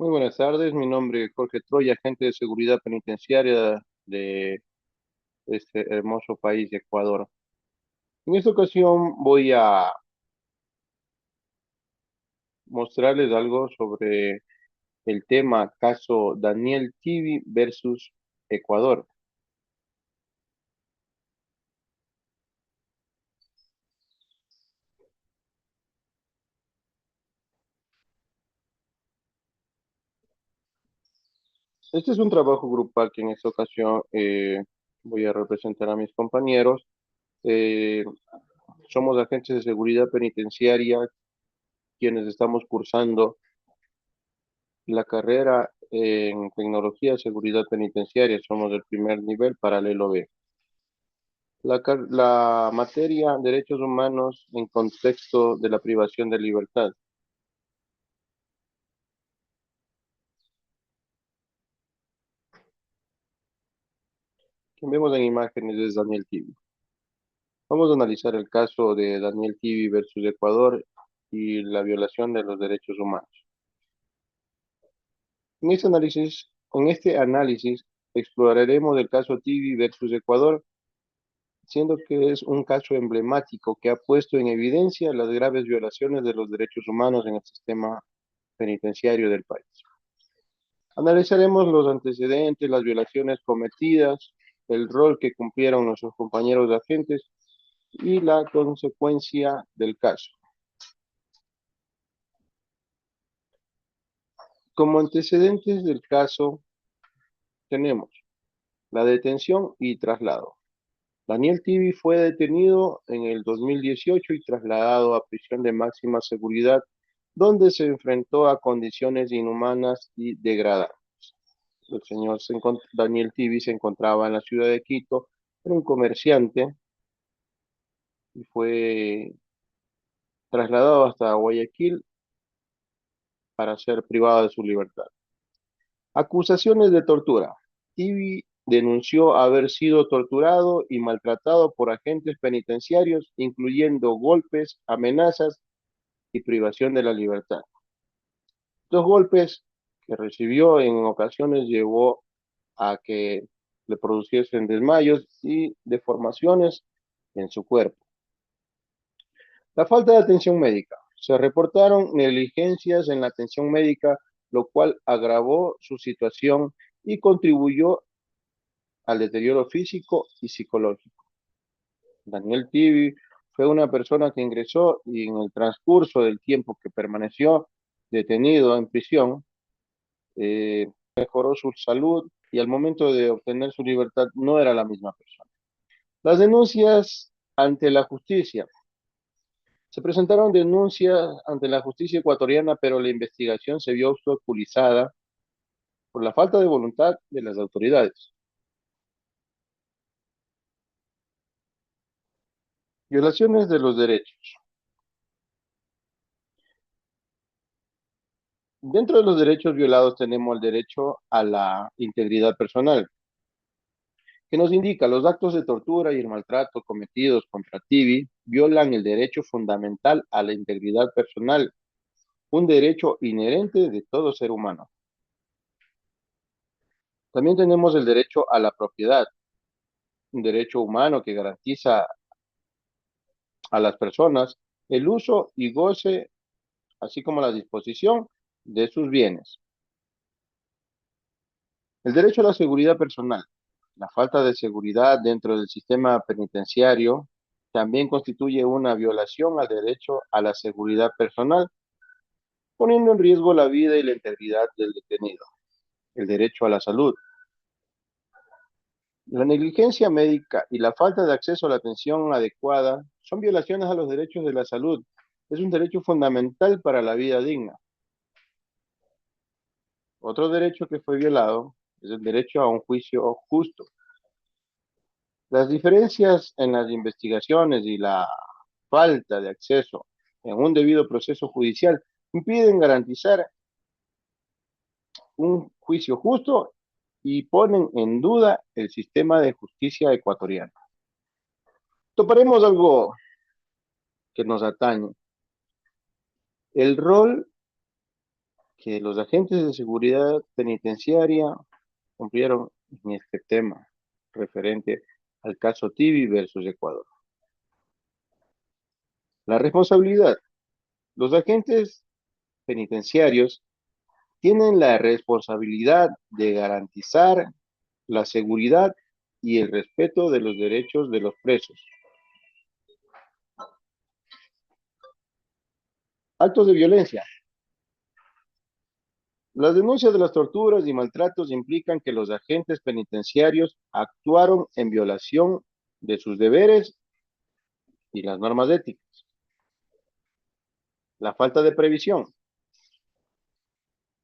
Muy buenas tardes, mi nombre es Jorge Troya, agente de seguridad penitenciaria de este hermoso país de Ecuador. En esta ocasión voy a mostrarles algo sobre el tema caso Daniel Tibi versus Ecuador. Este es un trabajo grupal que en esta ocasión voy a representar a mis compañeros. Eh, Somos agentes de seguridad penitenciaria quienes estamos cursando la carrera en tecnología de seguridad penitenciaria. Somos del primer nivel, paralelo B. La materia derechos humanos en contexto de la privación de libertad. Quien vemos en imágenes es Daniel Tibi. Vamos a analizar el caso de Daniel Tibi versus Ecuador y la violación de los derechos humanos. En este análisis exploraremos el caso Tibi versus Ecuador, siendo que es un caso emblemático que ha puesto en evidencia las graves violaciones de los derechos humanos en el sistema penitenciario del país. Analizaremos los antecedentes, las violaciones cometidas, el rol que cumplieron nuestros compañeros de agentes y la consecuencia del caso. Como antecedentes del caso tenemos la detención y traslado. Daniel Tibi fue detenido en el 2018 y trasladado a prisión de máxima seguridad, donde se enfrentó a condiciones inhumanas y degradantes. El señor Daniel Tibi se encontraba en la ciudad de Quito, era un comerciante y fue trasladado hasta Guayaquil para ser privado de su libertad. Acusaciones de tortura. Tibi denunció haber sido torturado y maltratado por agentes penitenciarios, incluyendo golpes, amenazas y privación de la libertad. Los golpes que recibió en ocasiones llevó a que le produciesen desmayos y deformaciones en su cuerpo. La falta de atención médica. Se reportaron negligencias en la atención médica, lo cual agravó su situación y contribuyó al deterioro físico y psicológico. Daniel Tibi fue una persona que ingresó y en el transcurso del tiempo que permaneció detenido en prisión, mejoró su salud y al momento de obtener su libertad no era la misma persona. Las denuncias ante la justicia. Se presentaron denuncias ante la justicia ecuatoriana, pero la investigación se vio obstaculizada por la falta de voluntad de las autoridades. Violaciones de los derechos. Dentro de los derechos violados tenemos el derecho a la integridad personal, que nos indica los actos de tortura y el maltrato cometidos contra Tibi violan el derecho fundamental a la integridad personal, un derecho inherente de todo ser humano. También tenemos el derecho a la propiedad, un derecho humano que garantiza a las personas el uso y goce, así como la disposición de sus bienes. El derecho a la seguridad personal. La falta de seguridad dentro del sistema penitenciario también constituye una violación al derecho a la seguridad personal, poniendo en riesgo la vida y la integridad del detenido. El derecho a la salud. La negligencia médica y la falta de acceso a la atención adecuada son violaciones a los derechos de la salud. Es un derecho fundamental para la vida digna. Otro derecho que fue violado es el derecho a un juicio justo. Las diferencias en las investigaciones y la falta de acceso en un debido proceso judicial impiden garantizar un juicio justo y ponen en duda el sistema de justicia ecuatoriano. Toparemos algo que nos atañe. El rol que los agentes de seguridad penitenciaria cumplieron en este tema referente al caso Tibi versus Ecuador. La responsabilidad. Los agentes penitenciarios tienen la responsabilidad de garantizar la seguridad y el respeto de los derechos de los presos. Actos de violencia. Las denuncias de las torturas y maltratos implican que los agentes penitenciarios actuaron en violación de sus deberes y las normas éticas. La falta de previsión.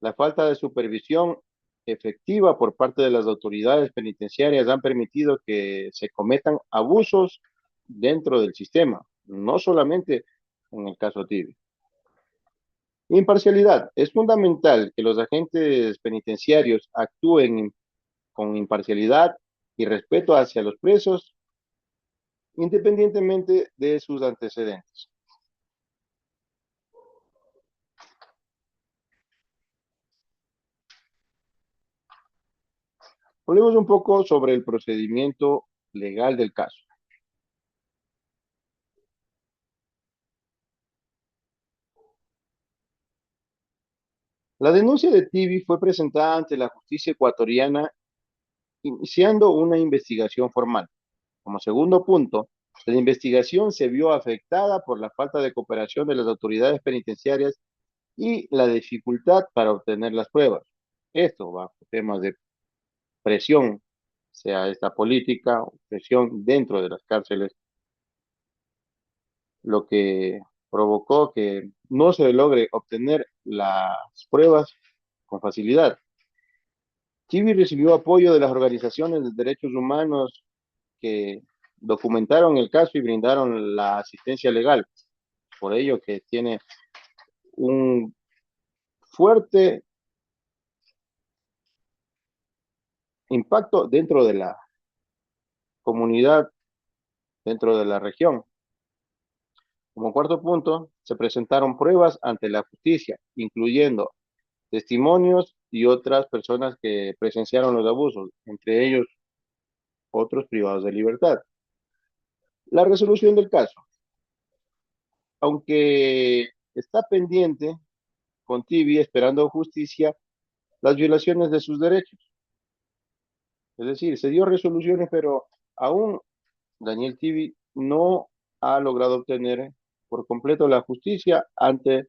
La falta de supervisión efectiva por parte de las autoridades penitenciarias han permitido que se cometan abusos dentro del sistema, no solamente en el caso Tibi. Imparcialidad. Es fundamental que los agentes penitenciarios actúen con imparcialidad y respeto hacia los presos, independientemente de sus antecedentes. Hablemos un poco sobre el procedimiento legal del caso. La denuncia de Tibi fue presentada ante la justicia ecuatoriana iniciando una investigación formal. Como segundo punto, la investigación se vio afectada por la falta de cooperación de las autoridades penitenciarias y la dificultad para obtener las pruebas. Esto bajo temas de presión, sea esta política o presión dentro de las cárceles, lo que provocó que no se logre obtener las pruebas con facilidad. Chivi recibió apoyo de las organizaciones de derechos humanos que documentaron el caso y brindaron la asistencia legal. Por ello que tiene un fuerte impacto dentro de la comunidad, dentro de la región. Como cuarto punto, se presentaron pruebas ante la justicia, incluyendo testimonios y otras personas que presenciaron los abusos, entre ellos otros privados de libertad. La resolución del caso, aunque está pendiente con Tibi esperando justicia las violaciones de sus derechos. Es decir, se dio resoluciones, pero aún Daniel Tibi no ha logrado obtener por completo la justicia ante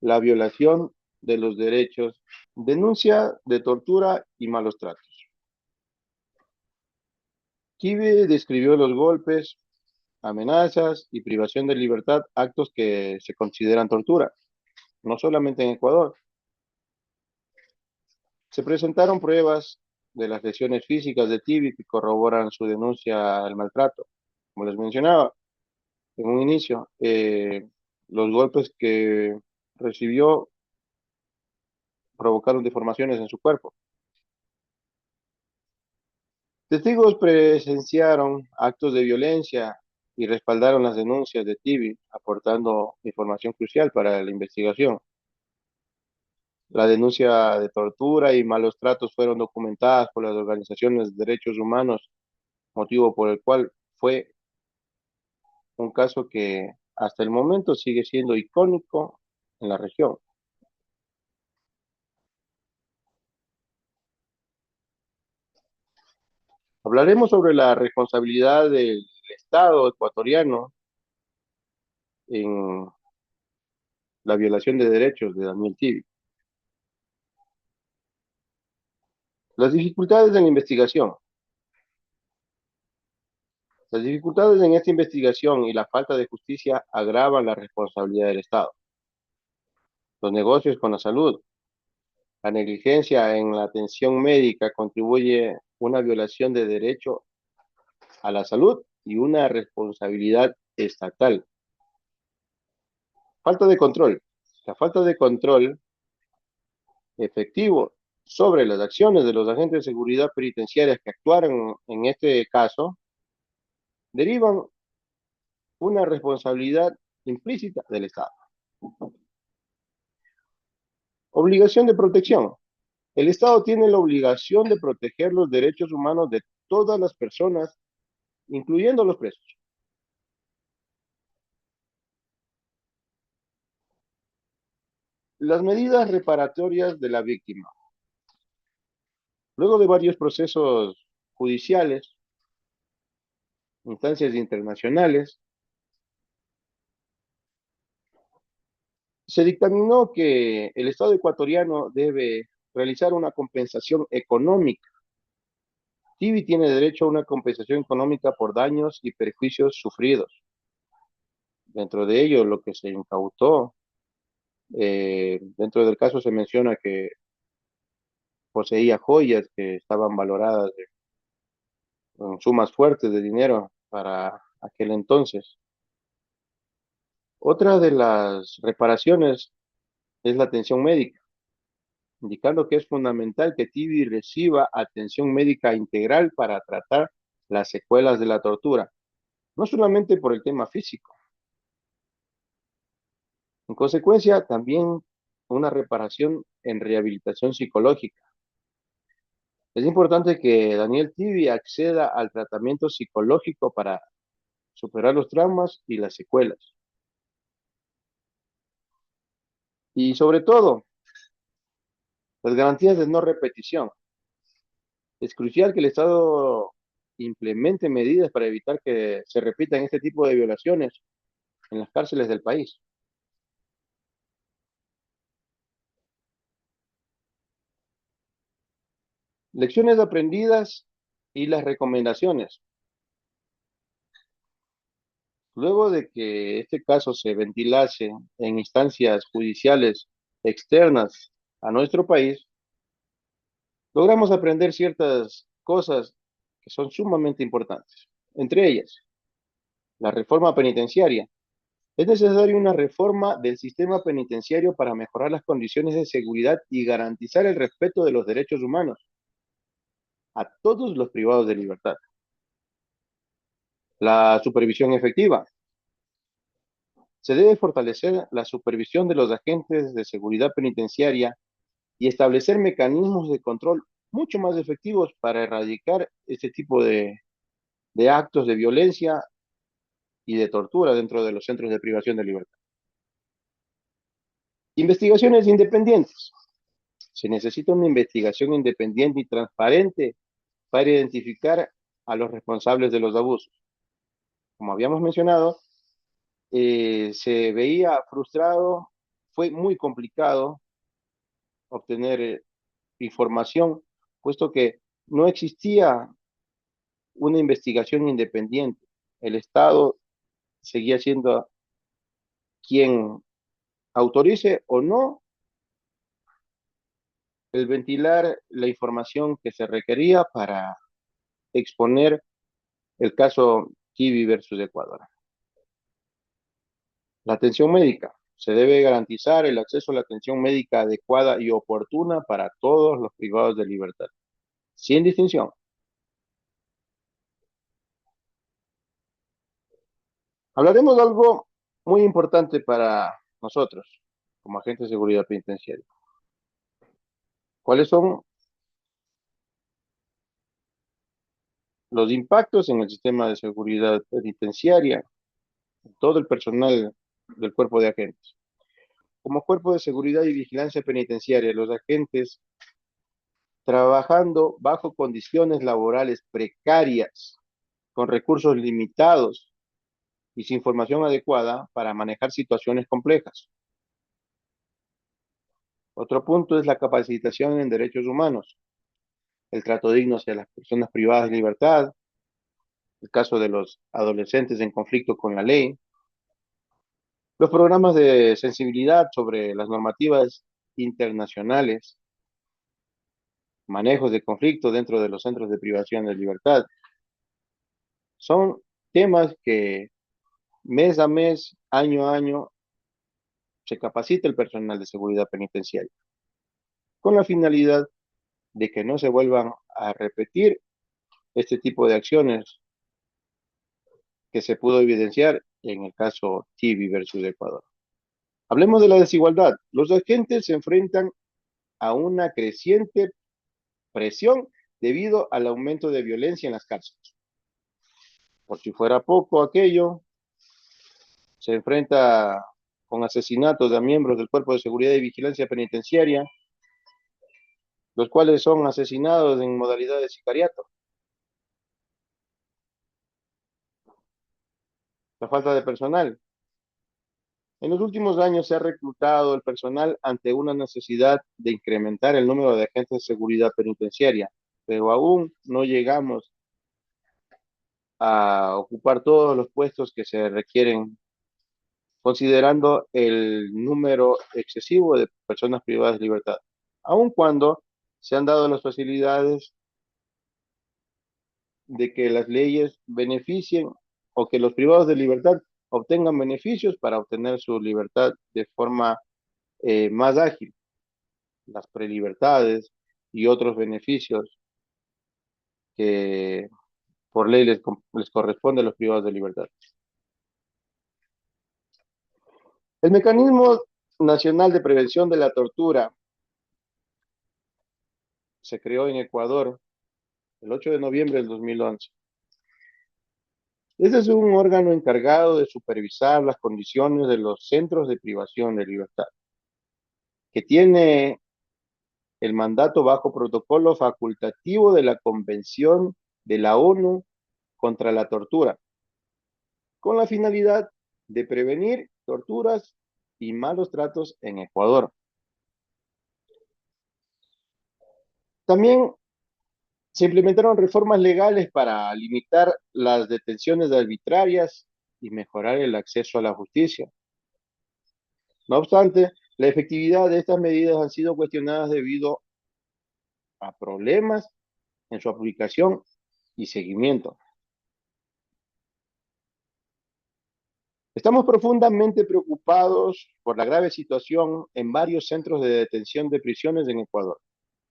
la violación de los derechos. Denuncia de tortura y malos tratos. Tibi describió los golpes, amenazas y privación de libertad, actos que se consideran tortura, no solamente en Ecuador. Se presentaron pruebas de las lesiones físicas de Tibi que corroboran su denuncia al maltrato. Como les mencionaba en un inicio, los golpes que recibió provocaron deformaciones en su cuerpo. Testigos presenciaron actos de violencia y respaldaron las denuncias de Tibi, aportando información crucial para la investigación. La denuncia de tortura y malos tratos fueron documentadas por las organizaciones de derechos humanos, motivo por el cual fue un caso que hasta el momento sigue siendo icónico en la región. Hablaremos sobre la responsabilidad del Estado ecuatoriano en la violación de derechos de Daniel Tibi. Las dificultades en la investigación. Las dificultades en esta investigación y la falta de justicia agravan la responsabilidad del Estado. Los negocios con la salud. La negligencia en la atención médica contribuye a una violación de derecho a la salud y una responsabilidad estatal. Falta de control. La falta de control efectivo sobre las acciones de los agentes de seguridad penitenciarias que actuaron en este caso derivan una responsabilidad implícita del Estado. Obligación de protección. El Estado tiene la obligación de proteger los derechos humanos de todas las personas, incluyendo los presos. Las medidas reparatorias de la víctima. Luego de varios procesos judiciales, instancias internacionales, se dictaminó que el Estado ecuatoriano debe realizar una compensación económica. Tibi tiene derecho a una compensación económica por daños y perjuicios sufridos. Dentro de ello, lo que se incautó, dentro del caso se menciona que poseía joyas que estaban valoradas en sumas fuertes de dinero para aquel entonces. Otra de las reparaciones es la atención médica, indicando que es fundamental que Tibi reciba atención médica integral para tratar las secuelas de la tortura, no solamente por el tema físico. En consecuencia, también una reparación en rehabilitación psicológica. Es importante que Daniel Tibi acceda al tratamiento psicológico para superar los traumas y las secuelas. Y sobre todo, las garantías de no repetición. Es crucial que el Estado implemente medidas para evitar que se repitan este tipo de violaciones en las cárceles del país. Lecciones aprendidas y las recomendaciones. Luego de que este caso se ventilase en instancias judiciales externas a nuestro país, logramos aprender ciertas cosas que son sumamente importantes. Entre ellas, la reforma penitenciaria. Es necesaria una reforma del sistema penitenciario para mejorar las condiciones de seguridad y garantizar el respeto de los derechos humanos a todos los privados de libertad. La supervisión efectiva. Se debe fortalecer la supervisión de los agentes de seguridad penitenciaria y establecer mecanismos de control mucho más efectivos para erradicar este tipo de actos de violencia y de tortura dentro de los centros de privación de libertad. Investigaciones independientes. Se necesita una investigación independiente y transparente para identificar a los responsables de los abusos. Como habíamos mencionado, se veía frustrado, fue muy complicado obtener información, puesto que no existía una investigación independiente. El Estado seguía siendo quien autorice o no el ventilar la información que se requería para exponer el caso Kivi versus Ecuador. La atención médica. Se debe garantizar el acceso a la atención médica adecuada y oportuna para todos los privados de libertad, sin distinción. Hablaremos de algo muy importante para nosotros, como agentes de seguridad penitenciaria. ¿Cuáles son los impactos en el sistema de seguridad penitenciaria, en todo el personal del cuerpo de agentes? Como cuerpo de seguridad y vigilancia penitenciaria, los agentes trabajando bajo condiciones laborales precarias, con recursos limitados y sin formación adecuada para manejar situaciones complejas. Otro punto es la capacitación en derechos humanos, el trato digno hacia las personas privadas de libertad, el caso de los adolescentes en conflicto con la ley, los programas de sensibilidad sobre las normativas internacionales, manejos de conflicto dentro de los centros de privación de libertad. Son temas que mes a mes, año a año, se capacita el personal de seguridad penitenciaria, con la finalidad de que no se vuelvan a repetir este tipo de acciones que se pudo evidenciar en el caso Tibi versus Ecuador. Hablemos de la desigualdad. Los agentes se enfrentan a una creciente presión debido al aumento de violencia en las cárceles. Por si fuera poco aquello, se enfrenta con asesinatos de miembros del Cuerpo de Seguridad y Vigilancia Penitenciaria, los cuales son asesinados en modalidad de sicariato. La falta de personal. En los últimos años se ha reclutado el personal ante una necesidad de incrementar el número de agentes de seguridad penitenciaria, pero aún no llegamos a ocupar todos los puestos que se requieren, considerando el número excesivo de personas privadas de libertad, aun cuando se han dado las facilidades de que las leyes beneficien o que los privados de libertad obtengan beneficios para obtener su libertad de forma más ágil, las prelibertades y otros beneficios que por ley les corresponde a los privados de libertad. El Mecanismo Nacional de Prevención de la Tortura se creó en Ecuador el 8 de noviembre del 2011. Este es un órgano encargado de supervisar las condiciones de los centros de privación de libertad, que tiene el mandato bajo protocolo facultativo de la Convención de la ONU contra la Tortura, con la finalidad de prevenir torturas y malos tratos en Ecuador. También se implementaron reformas legales para limitar las detenciones arbitrarias y mejorar el acceso a la justicia. No obstante, la efectividad de estas medidas han sido cuestionadas debido a problemas en su aplicación y seguimiento. Estamos profundamente preocupados por la grave situación en varios centros de detención de prisiones en Ecuador.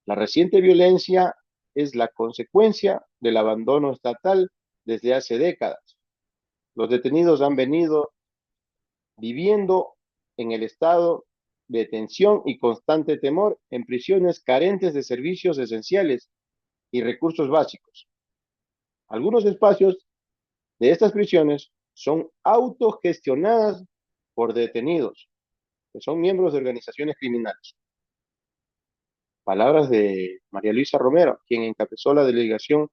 La reciente violencia es la consecuencia del abandono estatal desde hace décadas. Los detenidos han venido viviendo en el estado de tensión y constante temor en prisiones carentes de servicios esenciales y recursos básicos. Algunos espacios de estas prisiones son autogestionadas por detenidos, que son miembros de organizaciones criminales. Palabras de María Luisa Romero, quien encabezó la delegación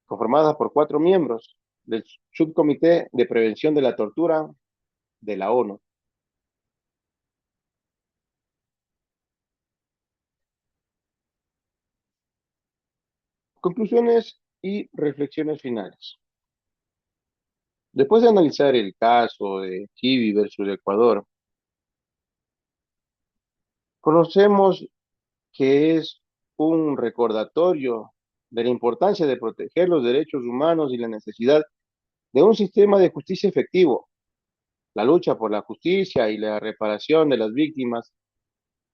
conformada por 4 miembros del Subcomité de Prevención de la Tortura de la ONU. Conclusiones y reflexiones finales. Después de analizar el caso de Kivi versus Ecuador, conocemos que es un recordatorio de la importancia de proteger los derechos humanos y la necesidad de un sistema de justicia efectivo. La lucha por la justicia y la reparación de las víctimas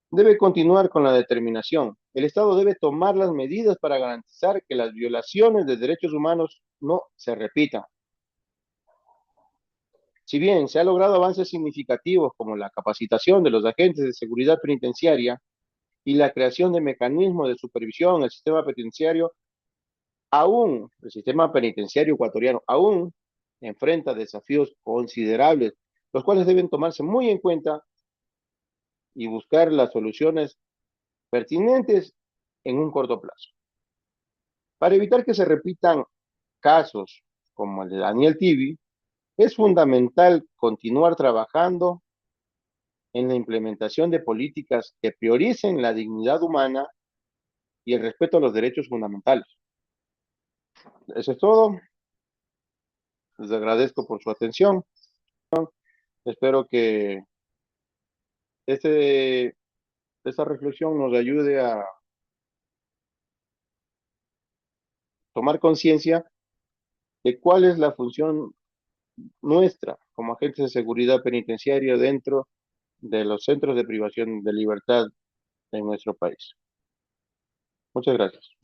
debe continuar con la determinación. El Estado debe tomar las medidas para garantizar que las violaciones de derechos humanos no se repitan. Si bien se han logrado avances significativos como la capacitación de los agentes de seguridad penitenciaria y la creación de mecanismos de supervisión, el sistema penitenciario, el sistema penitenciario ecuatoriano aún enfrenta desafíos considerables, los cuales deben tomarse muy en cuenta y buscar las soluciones pertinentes en un corto plazo. Para evitar que se repitan casos como el de Daniel Tibi, es fundamental continuar trabajando en la implementación de políticas que prioricen la dignidad humana y el respeto a los derechos fundamentales. Eso es todo. Les agradezco por su atención. Espero que esta reflexión nos ayude a tomar conciencia de cuál es la función nuestra como agentes de seguridad penitenciaria dentro de los centros de privación de libertad en nuestro país. Muchas gracias.